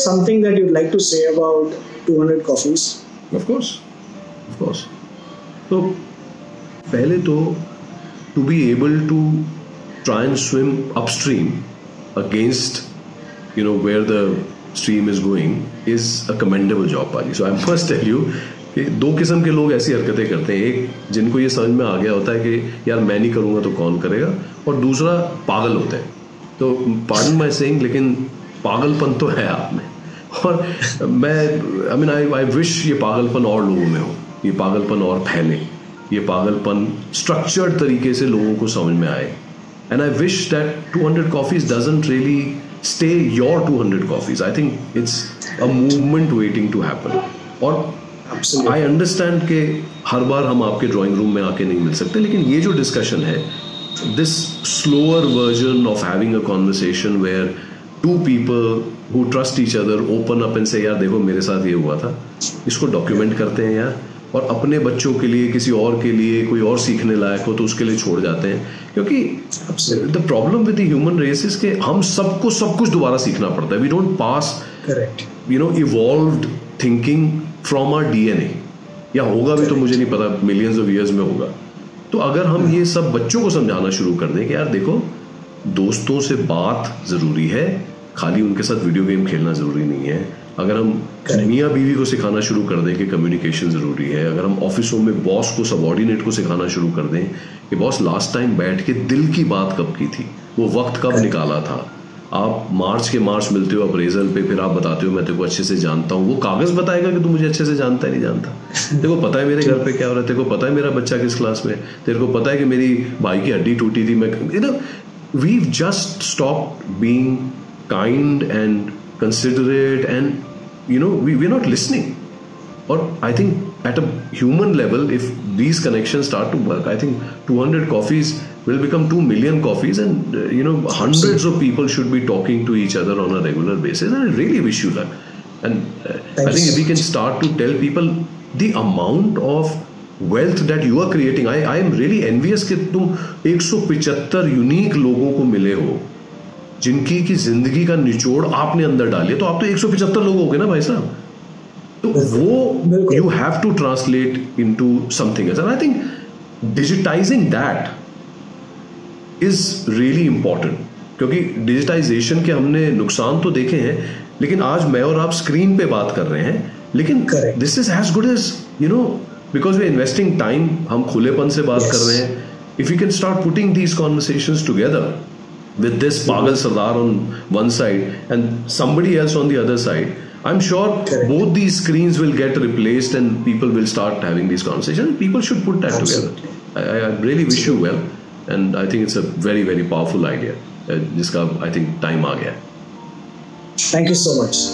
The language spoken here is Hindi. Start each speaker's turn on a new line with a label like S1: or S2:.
S1: something that you'd like to say about 200 Coffees?
S2: Of course. So, पहले तो to be able to try and swim upstream against, where the stream is going is a commendable job, Paji. So I must tell you कि दो किस्म के लोग ऐसी हरकतें करते हैं. एक जिनको ये समझ में आ गया होता है कि यार मैं नहीं करूँगा तो कौन करेगा, और दूसरा पागल होते हैं. तो पार्डन माय सेइंग, लेकिन पागलपन तो है आप में. और मैं आई विश ये पागलपन और लोगों में हो, ये पागलपन और फैले, ये पागलपन स्ट्रक्चर्ड तरीके से लोगों को समझ में आए. And I wish that 200 Coffees doesn't really stay your 200 Coffees. I think it's a movement waiting to happen. और आई अंडरस्टैंड कि हर बार हम आपके ड्राइंग रूम में आके नहीं मिल सकते, लेकिन ये जो डिस्कशन है, this slower version of having a conversation where two people who trust each other open up and say यार देखो मेरे साथ ये हुआ था, इसको डॉक्यूमेंट करते हैं यार, और अपने बच्चों के लिए, किसी और के लिए, कोई और सीखने लायक हो तो उसके लिए छोड़ जाते हैं. क्योंकि the problem with the human race is के हम सबको सब कुछ दोबारा सीखना पड़ता है. We don't pass evolved thinking from our DNA. या होगा भी तो मुझे नहीं पता, मिलियंस ऑफ ईयर्स में होगा. तो अगर हम ये सब बच्चों को समझाना शुरू कर दें कि यार देखो दोस्तों से बात जरूरी है, खाली उनके साथ वीडियो गेम खेलना जरूरी नहीं है. अगर हम मियाँ बीवी को सिखाना शुरू कर दें कि कम्युनिकेशन जरूरी है, अगर हम ऑफिसों में बॉस को, सबऑर्डिनेट को सिखाना शुरू कर दें कि बॉस लास्ट टाइम बैठ के दिल की बात कब की थी, वो वक्त कब निकाला था. आप मार्च के मार्च मिलते हो अप्रेजल पे, फिर आप बताते हो मैं तेरे को अच्छे से जानता हूँ. वो कागज बताएगा कि तू मुझे अच्छे से जानता है नहीं जानता. तेरे को पता है मेरे घर पे क्या हो रहा है, तेरे को पता है मेरा बच्चा किस क्लास में, तेरे को पता है कि मेरी भाई की हड्डी टूटी थी. मैं we've just stopped being kind and considerate, and we're not listening. Or I think at a human level, if these connections start to work, I think 200 Coffees will become 2 million Coffees, and hundreds of people should be talking to each other on a regular basis. And I really wish you luck. And I think if we can start to tell people the amount of wealth that you are creating, I am really envious कि तुम 175 यूनिक लोगों को मिले हो जिनकी की जिंदगी का निचोड़ आपने अंदर डाली. तो आप तो 175 लोग हो गए ना भाई साहब. तो वो you have to translate into something else. And I think digitising that is really important, क्योंकि डिजिटाइजेशन के हमने नुकसान तो देखे हैं, लेकिन आज मैं और आप स्क्रीन पे बात कर रहे हैं, लेकिन this is as good as because we're investing time, हम खुलेपन से बात कर रहे हैं. If we can start putting these conversations together with this Pagal Sardar on one side and somebody else on the other side, I'm sure both these screens will get replaced and people will start having these conversations. People should put that together. I really wish you well, and I think it's a very, very powerful idea. जिसका I think time आ गया.
S1: Thank you so much.